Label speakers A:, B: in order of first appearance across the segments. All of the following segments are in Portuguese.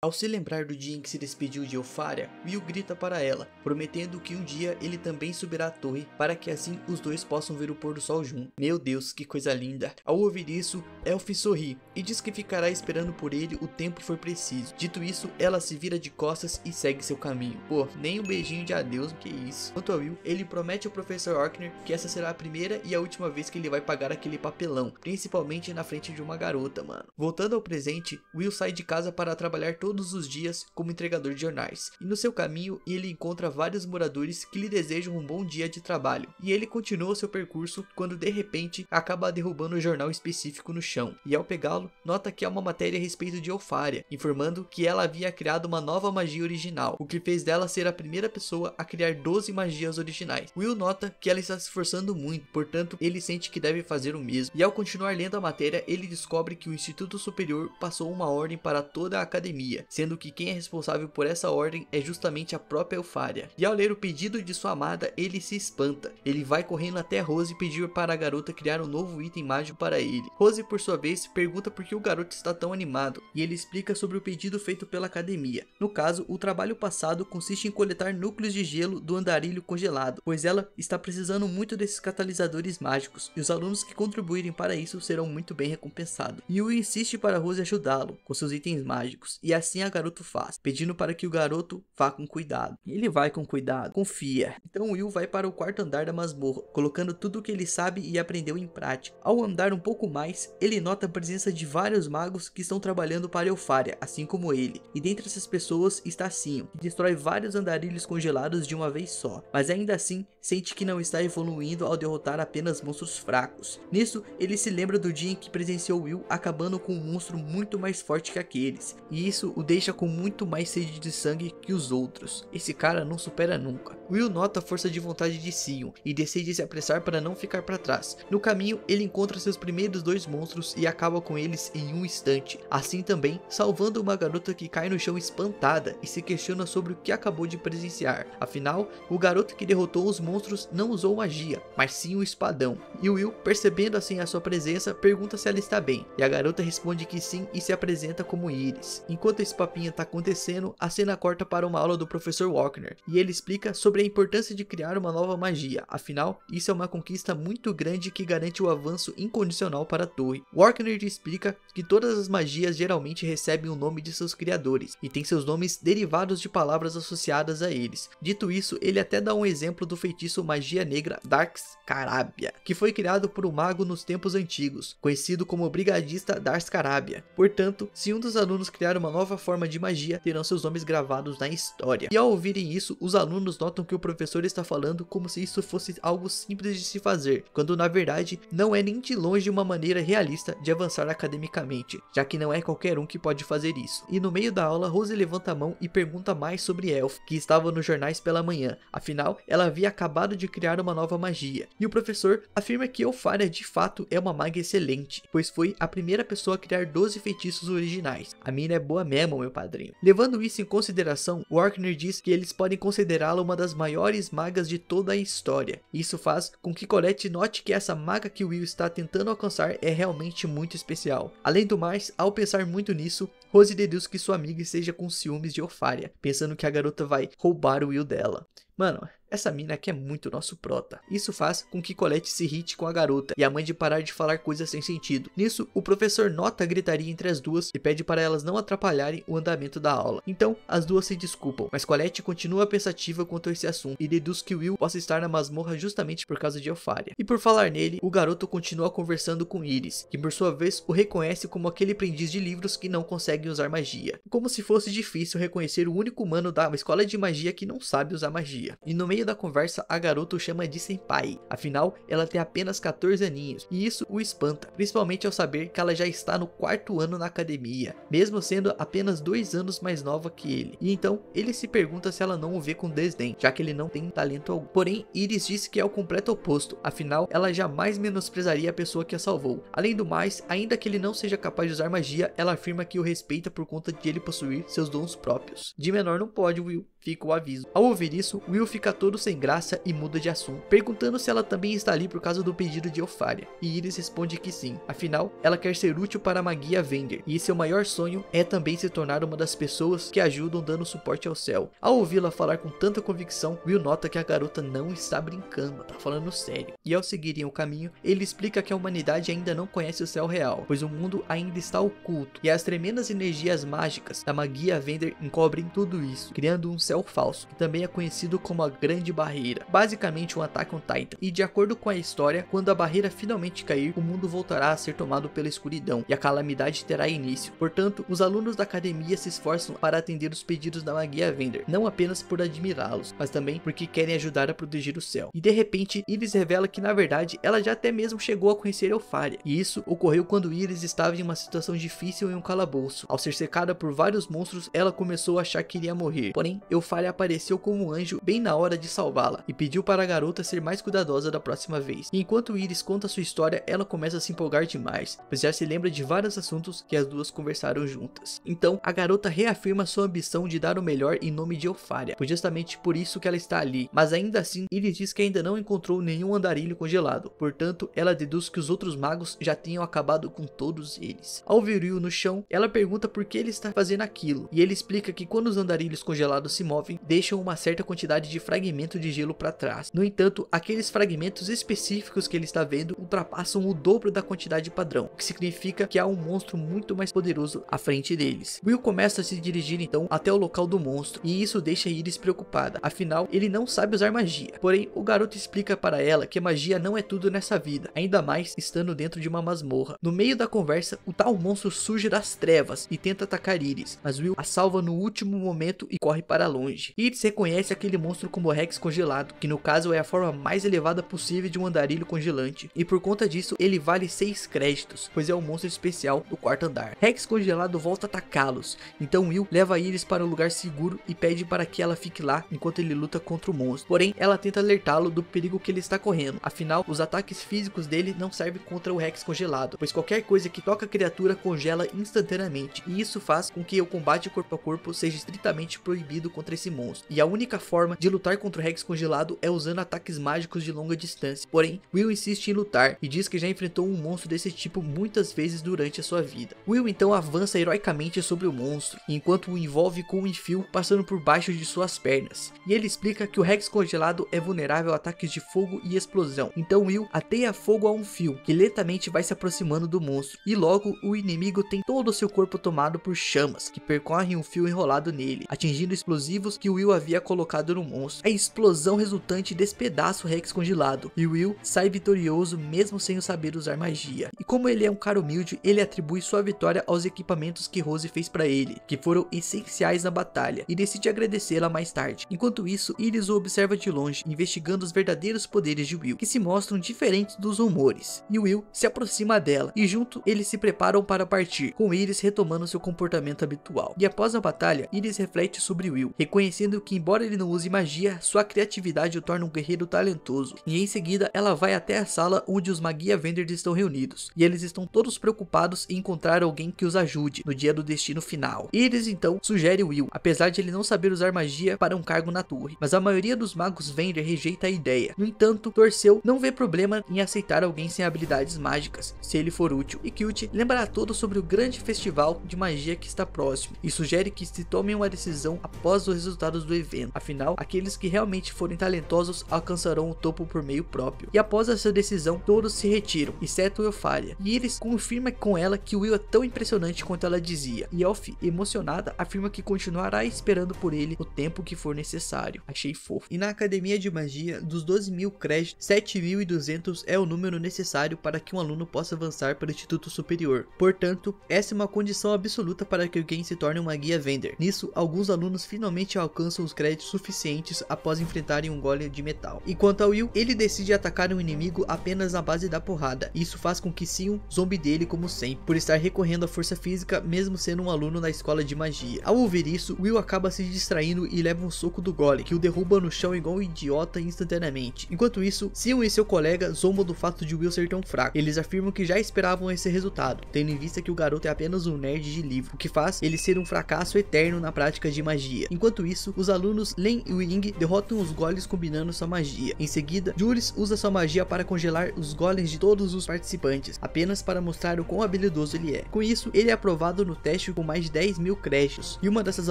A: Ao se lembrar do dia em que se despediu de Eupharia, Will grita para ela, prometendo que um dia ele também subirá à torre, para que assim os dois possam ver o pôr do sol juntos. Meu Deus, que coisa linda! Ao ouvir isso, Elf sorri e diz que ficará esperando por ele o tempo que for preciso. Dito isso, ela se vira de costas e segue seu caminho. Pô, nem um beijinho de adeus, que isso. Quanto a Will, ele promete ao Professor Orkner que essa será a primeira e a última vez que ele vai pagar aquele papelão, principalmente na frente de uma garota, mano. Voltando ao presente, Will sai de casa para trabalhar todos os dias como entregador de jornais, e no seu caminho ele encontra vários moradores que lhe desejam um bom dia de trabalho, e ele continua seu percurso quando de repente acaba derrubando um jornal específico no chão, e ao pegá-lo, nota que há uma matéria a respeito de Eupharia, informando que ela havia criado uma nova magia original, o que fez dela ser a primeira pessoa a criar 12 magias originais. Will nota que ela está se esforçando muito, portanto ele sente que deve fazer o mesmo, e ao continuar lendo a matéria ele descobre que o Instituto Superior passou uma ordem para toda a academia, sendo que quem é responsável por essa ordem é justamente a própria Eupharia. E ao ler o pedido de sua amada, ele se espanta. Ele vai correndo até Rose e pedir para a garota criar um novo item mágico para ele. Rose, por sua vez, pergunta por que o garoto está tão animado, e ele explica sobre o pedido feito pela academia. No caso, o trabalho passado consiste em coletar núcleos de gelo do andarilho congelado, pois ela está precisando muito desses catalisadores mágicos, e os alunos que contribuírem para isso serão muito bem recompensados. E Will insiste para Rose ajudá-lo com seus itens mágicos, e assim a garoto faz, pedindo para que o garoto vá com cuidado. Ele vai com cuidado, confia. Então Will vai para o quarto andar da masmorra, colocando tudo o que ele sabe e aprendeu em prática. Ao andar um pouco mais, ele nota a presença de vários magos que estão trabalhando para Eupharia, assim como ele. E dentre essas pessoas está Sion, que destrói vários andarilhos congelados de uma vez só, mas ainda assim sente que não está evoluindo ao derrotar apenas monstros fracos. Nisso, ele se lembra do dia em que presenciou Will acabando com um monstro muito mais forte que aqueles, e isso o deixa com muito mais sede de sangue que os outros. Esse cara não supera nunca. Will nota a força de vontade de Sion e decide se apressar para não ficar para trás. No caminho, ele encontra seus primeiros dois monstros e acaba com eles em um instante, assim também salvando uma garota que cai no chão espantada e se questiona sobre o que acabou de presenciar. Afinal, o garoto que derrotou os monstros não usou magia, mas sim o espadão. E Will, percebendo assim a sua presença, pergunta se ela está bem, e a garota responde que sim e se apresenta como Iris. Enquanto esse papinho tá acontecendo, a cena corta para uma aula do Professor Orkner, e ele explica sobre a importância de criar uma nova magia, afinal, isso é uma conquista muito grande que garante o avanço incondicional para a torre. Orkner explica que todas as magias geralmente recebem o nome de seus criadores, e têm seus nomes derivados de palavras associadas a eles. Dito isso, ele até dá um exemplo do feitiço Magia Negra Darkscarabia, que foi criado por um mago nos tempos antigos, conhecido como Brigadista Darkscarabia. Portanto, se um dos alunos criar uma nova forma de magia, terão seus nomes gravados na história. E ao ouvirem isso, os alunos notam que o professor está falando como se isso fosse algo simples de se fazer, quando na verdade não é nem de longe uma maneira realista de avançar academicamente, já que não é qualquer um que pode fazer isso. E no meio da aula, Rose levanta a mão e pergunta mais sobre Elf, que estava nos jornais pela manhã, afinal ela havia acabado de criar uma nova magia. E o professor afirma que Eupharia de fato é uma maga excelente, pois foi a primeira pessoa a criar 12 feitiços originais. A mina é boa mesmo, meu padrinho. Levando isso em consideração, Orkner diz que eles podem considerá-la uma das maiores magas de toda a história. Isso faz com que Colette note que essa maga que Will está tentando alcançar é realmente muito especial. Além do mais, ao pensar muito nisso, Rose deduz que sua amiga esteja com ciúmes de Eupharia, pensando que a garota vai roubar o Will dela. Mano, essa mina aqui é muito nosso prota. Isso faz com que Colette se irrite com a garota e a mãe de parar de falar coisas sem sentido. Nisso, o professor nota a gritaria entre as duas e pede para elas não atrapalharem o andamento da aula. Então, as duas se desculpam, mas Colette continua pensativa quanto a esse assunto e deduz que Will possa estar na masmorra justamente por causa de Eupharia. E por falar nele, o garoto continua conversando com Iris, que por sua vez o reconhece como aquele aprendiz de livros que não consegue usar magia. Como se fosse difícil reconhecer o único humano da escola de magia que não sabe usar magia. E no meio da conversa, a garota o chama de senpai, afinal ela tem apenas 14 aninhos, e isso o espanta, principalmente ao saber que ela já está no quarto ano na academia, mesmo sendo apenas 2 anos mais nova que ele. E então ele se pergunta se ela não o vê com desdém, já que ele não tem talento algum. Porém, Iris diz que é o completo oposto, afinal ela jamais menosprezaria a pessoa que a salvou. Além do mais, ainda que ele não seja capaz de usar magia, ela afirma que o respeita por conta de ele possuir seus dons próprios. De menor não pode, Will. fica o aviso. Ao ouvir isso, Will fica todo sem graça e muda de assunto, perguntando se ela também está ali por causa do pedido de Eupharia, e Iris responde que sim, afinal, ela quer ser útil para a magia Vender, e seu maior sonho é também se tornar uma das pessoas que ajudam dando suporte ao céu. Ao ouvi-la falar com tanta convicção, Will nota que a garota não está brincando, tá falando sério, e ao seguirem o caminho, ele explica que a humanidade ainda não conhece o céu real, pois o mundo ainda está oculto, e as tremendas energias mágicas da magia Vender encobrem tudo isso, criando um céu falso, que também é conhecido como a Grande Barreira, basicamente um Attack on Titan. E de acordo com a história, quando a barreira finalmente cair, o mundo voltará a ser tomado pela escuridão e a calamidade terá início. Portanto, os alunos da academia se esforçam para atender os pedidos da magia Vender, não apenas por admirá-los, mas também porque querem ajudar a proteger o céu. E de repente, Iris revela que na verdade ela já até mesmo chegou a conhecer Eupharia, e isso ocorreu quando Iris estava em uma situação difícil em um calabouço. Ao ser cercada por vários monstros, ela começou a achar que iria morrer, porém Eupharia apareceu como um anjo bem na hora de salvá-la e pediu para a garota ser mais cuidadosa da próxima vez. E enquanto Iris conta sua história, ela começa a se empolgar demais, pois já se lembra de vários assuntos que as duas conversaram juntas. Então a garota reafirma sua ambição de dar o melhor em nome de Eupharia, pois justamente por isso que ela está ali, mas ainda assim Iris diz que ainda não encontrou nenhum andarilho congelado, portanto ela deduz que os outros magos já tenham acabado com todos eles. Ao ver Will no chão, ela pergunta por que ele está fazendo aquilo, e ele explica que quando os andarilhos congelados se movem, deixam uma certa quantidade de fragmento de gelo para trás. No entanto, aqueles fragmentos específicos que ele está vendo ultrapassam o dobro da quantidade padrão, o que significa que há um monstro muito mais poderoso à frente deles. Will começa a se dirigir então até o local do monstro, e isso deixa Iris preocupada, afinal ele não sabe usar magia. Porém, o garoto explica para ela que magia não é tudo nessa vida, ainda mais estando dentro de uma masmorra. No meio da conversa, o tal monstro surge das trevas e tenta atacar Iris, mas Will a salva no último momento e corre para longe. Iris reconhece aquele monstro como Rex congelado, que no caso é a forma mais elevada possível de um andarilho congelante, e por conta disso ele vale 6 créditos, pois é um monstro especial do quarto andar. Rex congelado volta a atacá-los, então Will leva Iris para um lugar seguro e pede para que ela fique lá enquanto ele luta contra o monstro. Porém, ela tenta alertá-lo do perigo que ele está correndo, afinal os ataques físicos dele não servem contra o Rex congelado, pois qualquer coisa que toca a criatura congela instantaneamente, e isso faz com que o combate corpo a corpo seja estritamente proibido contra esse monstro, e a única forma de lutar contra o Rex congelado é usando ataques mágicos de longa distância. Porém, Will insiste em lutar e diz que já enfrentou um monstro desse tipo muitas vezes durante a sua vida. Will então avança heroicamente sobre o monstro, enquanto o envolve com um enfio passando por baixo de suas pernas, e ele explica que o Rex congelado é vulnerável a ataques de fogo e explosão. Então Will ateia fogo a um fio, que lentamente vai se aproximando do monstro, e logo o inimigo tem todo o seu corpo tomado por chamas, que percorrem um fio enrolado nele, atingindo explosivos que Will havia colocado no monstro. A explosão resultante despedaça o Rex congelado, e Will sai vitorioso mesmo sem saber usar magia. E como ele é um cara humilde, ele atribui sua vitória aos equipamentos que Rose fez para ele, que foram essenciais na batalha, e decide agradecê-la mais tarde. Enquanto isso, Iris o observa de longe, investigando os verdadeiros poderes de Will, que se mostram diferentes dos rumores. E Will se aproxima dela, e junto eles se preparam para partir, com Iris retomando seu comportamento habitual. E após a batalha, Iris reflete sobre Will, reconhecendo que embora ele não use magia, sua criatividade o torna um guerreiro talentoso. E em seguida, ela vai até a sala onde os Magia Vendors estão reunidos, e eles estão todos preocupados em encontrar alguém que os ajude no dia do destino final. Iris então sugere Will, apesar de ele não saber usar magia, para um cargo na torre, mas a maioria dos magos Vendor rejeita a ideia. No entanto, Torcel não vê problema em aceitar alguém sem habilidades mágicas, se ele for útil, e Cute lembra a todos sobre o grande festival de magia que está próximo, e sugere que se tomem uma decisão após os resultados do evento, afinal, aqueles que realmente forem talentosos alcançarão o topo por meio próprio. E após essa decisão, todos se retiram, exceto Eupharia, e Iris confirma com ela que Will é tão impressionante quanto ela dizia, e Elf, emocionada, afirma que continuará esperando por ele o tempo que for necessário. Achei fofo. E na academia de magia, dos 12.000 créditos, 7.200 é o número necessário para que um aluno possa avançar para o Instituto Superior. Portanto, essa é uma condição absoluta para que alguém se torne um Magia Vendor. Nisso, alguns alunos finalmente alcançam os créditos suficientes após enfrentarem um golem de metal. E quanto ao Will, ele decide atacar um inimigo apenas na base da porrada. Isso faz com que Sion zombe dele como sempre, por estar recorrendo à força física mesmo sendo um aluno na escola de magia. Ao ouvir isso, Will acaba se distraindo e leva um soco do golem, que o derruba no chão igual um idiota instantaneamente. Enquanto isso, Sion e seu colega zombam do fato de Will ser tão fraco. Eles afirmam que já esperavam esse resultado, tendo em vista que o garoto é apenas um nerd de livro, o que faz ele ser um fracasso eterno na prática de magia. Enquanto Enquanto isso, os alunos Len e Ying derrotam os golems combinando sua magia. Em seguida, Julius usa sua magia para congelar os golems de todos os participantes, apenas para mostrar o quão habilidoso ele é. Com isso, ele é aprovado no teste com mais de 10.000 créditos, e uma dessas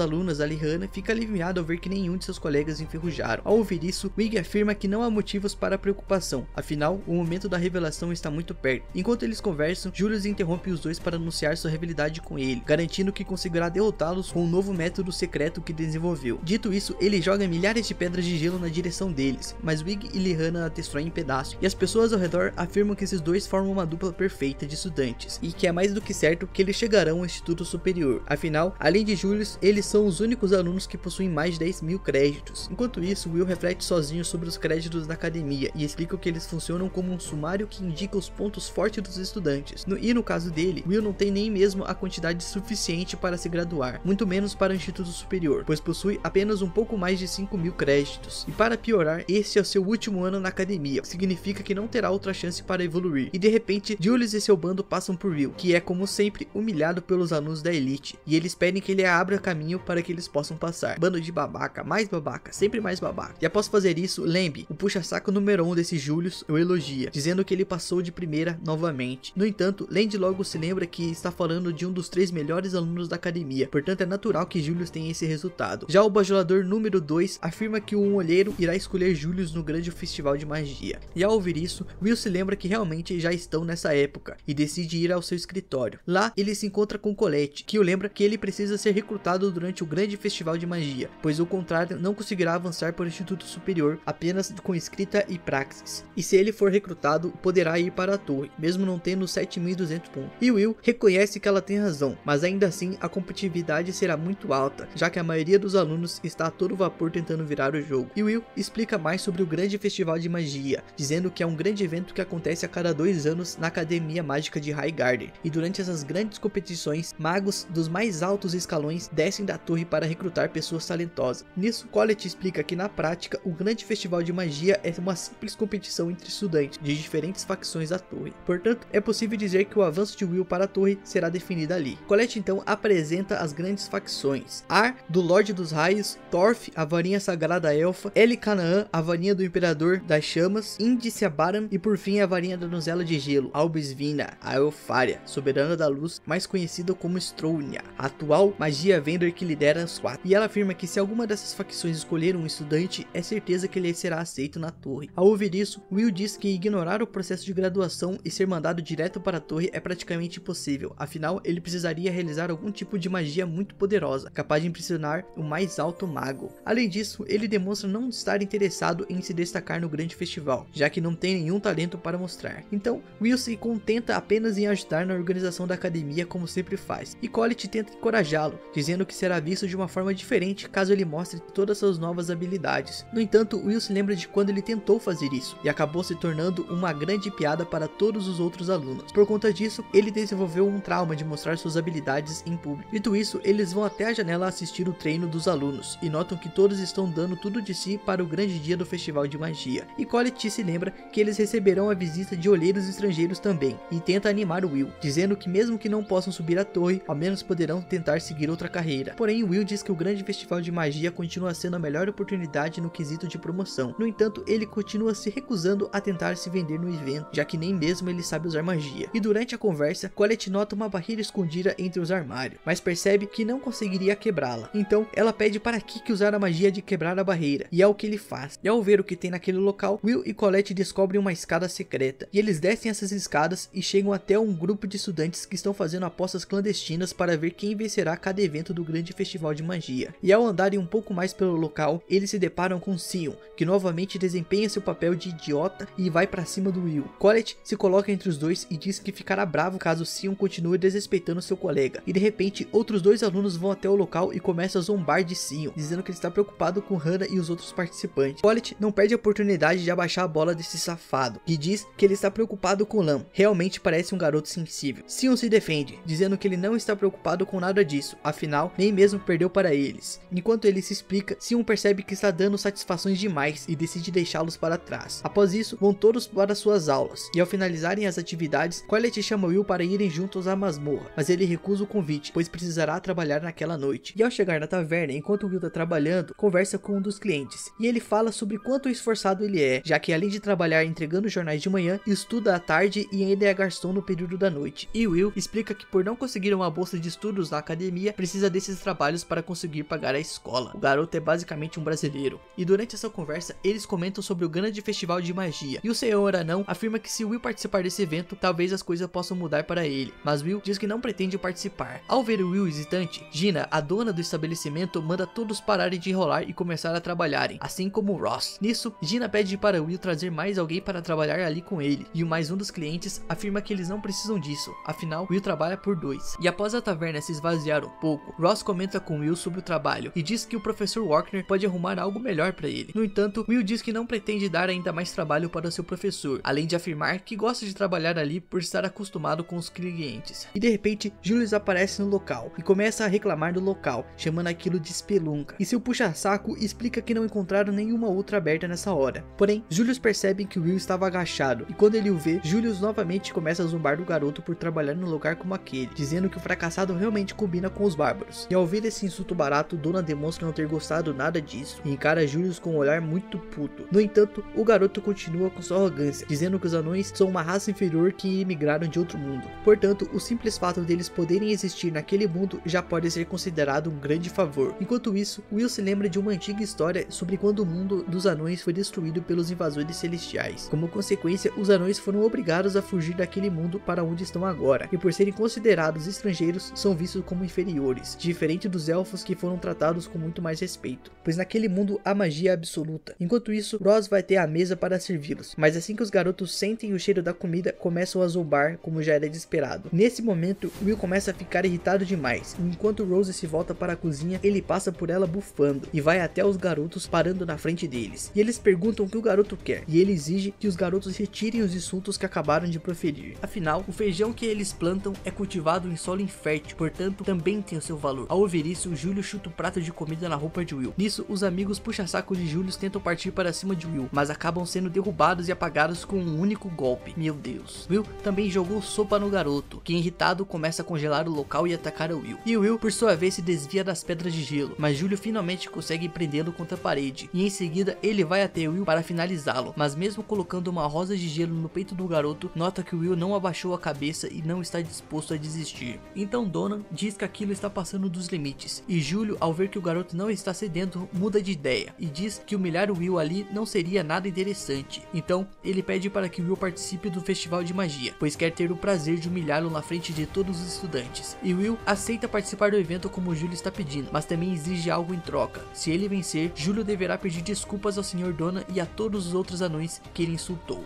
A: alunas, a Lihana, fica aliviada ao ver que nenhum de seus colegas enferrujaram. Ao ouvir isso, Wing afirma que não há motivos para preocupação, afinal, o momento da revelação está muito perto. Enquanto eles conversam, Julius interrompe os dois para anunciar sua rivalidade com ele, garantindo que conseguirá derrotá-los com um novo método secreto que desenvolveu. Dito isso, ele joga milhares de pedras de gelo na direção deles, mas Wing e Lihana a destroem em pedaços, e as pessoas ao redor afirmam que esses dois formam uma dupla perfeita de estudantes, e que é mais do que certo que eles chegarão ao Instituto Superior. Afinal, além de Julius, eles são os únicos alunos que possuem mais de 10.000 créditos. Enquanto isso, Will reflete sozinho sobre os créditos da academia e explica que eles funcionam como um sumário que indica os pontos fortes dos estudantes. E no caso dele, Will não tem nem mesmo a quantidade suficiente para se graduar, muito menos para o Instituto Superior, pois possui apenas um pouco mais de 5.000 créditos. E para piorar, esse é o seu último ano na academia, o que significa que não terá outra chance para evoluir. E de repente, Julius e seu bando passam por Will, que é como sempre humilhado pelos alunos da elite, e eles pedem que ele abra caminho para que eles possam passar. Bando de babaca, mais babaca, sempre mais babaca. E após fazer isso, Lembe, o puxa-saco número 1 desse Julius, o elogia, dizendo que ele passou de primeira novamente. No entanto, Land logo se lembra que está falando de um dos 3 melhores alunos da academia, portanto é natural que Julius tenha esse resultado. Já o bajulador número 2 afirma que um olheiro irá escolher Julius no grande festival de magia. E ao ouvir isso, Will se lembra que realmente já estão nessa época e decide ir ao seu escritório. Lá, ele se encontra com Colette, que o lembra que ele precisa ser recrutado durante o grande festival de magia, pois o contrário não conseguirá avançar para o Instituto Superior apenas com escrita e praxis. E se ele for recrutado, poderá ir para a torre, mesmo não tendo 7.200 pontos. E Will reconhece que ela tem razão, mas ainda assim a competitividade será muito alta, já que a maioria dos alunos está a todo vapor tentando virar o jogo. E Will explica mais sobre o grande festival de magia, dizendo que é um grande evento que acontece a cada 2 anos na Academia Mágica de Highgarden, e durante essas grandes competições, magos dos mais altos escalões descem da torre para recrutar pessoas talentosas. Nisso, Colette explica que na prática, o grande festival de magia é uma simples competição entre estudantes de diferentes facções da torre. Portanto, é possível dizer que o avanço de Will para a torre será definido ali. Colette então apresenta as grandes facções: Ar, do Lorde dos Raios; Torf, a varinha sagrada elfa; El-Canaan, a varinha do Imperador das Chamas; Indiciabaran e por fim a varinha da donzela de gelo, Albisvina, a Elfária, soberana da luz, mais conhecida como Strounia, a atual magia vendor que lidera os 4. E ela afirma que se alguma dessas facções escolher um estudante, é certeza que ele será aceito na torre. Ao ouvir isso, Will diz que ignorar o processo de graduação e ser mandado direto para a torre é praticamente impossível, afinal ele precisaria realizar algum tipo de magia muito poderosa, capaz de impressionar o mais alto mago. Além disso, ele demonstra não estar interessado em se destacar no grande festival, já que não tem nenhum talento para mostrar. Então, Will se contenta apenas em ajudar na organização da academia como sempre faz, e Colette tenta encorajá-lo, dizendo que será visto de uma forma diferente caso ele mostre todas suas novas habilidades. No entanto, Will se lembra de quando ele tentou fazer isso, e acabou se tornando uma grande piada para todos os outros alunos. Por conta disso, ele desenvolveu um trauma de mostrar suas habilidades em público. Dito isso, eles vão até a janela assistir o treino dos alunos, e notam que todos estão dando tudo de si para o grande dia do festival de magia. E Colette se lembra que eles receberão a visita de olheiros estrangeiros também, e tenta animar o Will, dizendo que mesmo que não possam subir a torre, ao menos poderão tentar seguir outra carreira. Porém, Will diz que o grande festival de magia continua sendo a melhor oportunidade no quesito de promoção. No entanto, ele continua se recusando a tentar se vender no evento, já que nem mesmo ele sabe usar magia. E durante a conversa, Colette nota uma barreira escondida entre os armários, mas percebe que não conseguiria quebrá-la. Então, ela pede para Kiki usar a magia de quebrar a barreira, e é o que ele faz. E ao ver o que tem naquele local, Will e Colette descobrem uma escada secreta, e eles descem essas escadas e chegam até um grupo de estudantes que estão fazendo apostas clandestinas para ver quem vencerá cada evento do grande festival de magia. E ao andarem um pouco mais pelo local, eles se deparam com Sion, que novamente desempenha seu papel de idiota e vai para cima do Will. Colette se coloca entre os dois e diz que ficará bravo caso Sion continue desrespeitando seu colega. E de repente, outros 2 alunos vão até o local e começam a zombar de Sion, dizendo que ele está preocupado com Hannah e os outros participantes. Colette não perde a oportunidade de abaixar a bola desse safado, e diz que ele está preocupado com Lam. Realmente parece um garoto sensível. Sion se defende, dizendo que ele não está preocupado com nada disso, afinal, nem mesmo perdeu para eles. Enquanto ele se explica, Sion percebe que está dando satisfações demais e decide deixá-los para trás. Após isso, vão todos para suas aulas, e ao finalizarem as atividades, Colette chama Will para irem juntos à masmorra, mas ele recusa o convite, pois precisará trabalhar naquela noite. E ao chegar na taverna, taverna, enquanto Will tá trabalhando, conversa com um dos clientes, e ele fala sobre quanto esforçado ele é, já que além de trabalhar entregando jornais de manhã, estuda à tarde e ainda é garçom no período da noite. E Will explica que por não conseguir uma bolsa de estudos na academia, precisa desses trabalhos para conseguir pagar a escola. O garoto é basicamente um brasileiro. E durante essa conversa, eles comentam sobre o grande festival de magia, e o Senhor Anão afirma que se Will participar desse evento, talvez as coisas possam mudar para ele, mas Will diz que não pretende participar. Ao ver o Will hesitante, Gina, a dona do estabelecimento, manda todos pararem de enrolar e começar a trabalharem, assim como Ross. Nisso, Gina pede para Will trazer mais alguém para trabalhar ali com ele, e mais um dos clientes afirma que eles não precisam disso, afinal Will trabalha por 2. E após a taverna se esvaziar um pouco, Ross comenta com Will sobre o trabalho e diz que o professor Walker pode arrumar algo melhor para ele. No entanto, Will diz que não pretende dar ainda mais trabalho para o seu professor, além de afirmar que gosta de trabalhar ali por estar acostumado com os clientes. E de repente, Julius aparece no local e começa a reclamar do local, chamando aquilo de espelunca, e seu puxa-saco explica que não encontraram nenhuma outra aberta nessa hora. Porém, Julius percebe que Will estava agachado, e quando ele o vê, Julius novamente começa a zombar do garoto por trabalhar num lugar como aquele, dizendo que o fracassado realmente combina com os bárbaros. E ao ouvir esse insulto barato, Dona demonstra não ter gostado nada disso, e encara Julius com um olhar muito puto. No entanto, o garoto continua com sua arrogância, dizendo que os anões são uma raça inferior que emigraram de outro mundo. Portanto, o simples fato deles poderem existir naquele mundo já pode ser considerado um grande favor. Enquanto isso, Will se lembra de uma antiga história sobre quando o mundo dos anões foi destruído pelos invasores celestiais. Como consequência, os anões foram obrigados a fugir daquele mundo para onde estão agora, e por serem considerados estrangeiros, são vistos como inferiores, diferente dos elfos que foram tratados com muito mais respeito, pois naquele mundo a magia é absoluta. Enquanto isso, Ross vai ter a mesa para servi-los, mas assim que os garotos sentem o cheiro da comida, começam a zombar como já era de esperado. Nesse momento, Will começa a ficar irritado demais, e enquanto Rose se volta para a cozinha, ele passa por ela bufando, e vai até os garotos parando na frente deles, e eles perguntam o que o garoto quer, e ele exige que os garotos retirem os insultos que acabaram de proferir. Afinal, o feijão que eles plantam é cultivado em solo infértil, portanto também tem o seu valor. Ao ouvir isso, Julius chuta o prato de comida na roupa de Will. Nisso, os amigos puxa-saco de Julius tentam partir para cima de Will, mas acabam sendo derrubados e apagados com um único golpe. Meu Deus. Will também jogou sopa no garoto, que irritado começa a congelar o local e atacar o Will. E Will, por sua vez, se desvia das pedras de gelo, mas Julius finalmente consegue prendê-lo contra a parede, e em seguida ele vai até Will para finalizá-lo, mas mesmo colocando uma rosa de gelo no peito do garoto, nota que Will não abaixou a cabeça e não está disposto a desistir. Então Donna diz que aquilo está passando dos limites, e Júlio, ao ver que o garoto não está cedendo, muda de ideia, e diz que humilhar o Will ali não seria nada interessante. Então, ele pede para que Will participe do festival de magia, pois quer ter o prazer de humilhá-lo na frente de todos os estudantes. E Will aceita participar do evento como Júlio está pedindo, mas também exige algo em troca. Se ele vencer, Júlio deverá pedir desculpas ao Sr. Donna e a todos os outros anões que ele insultou.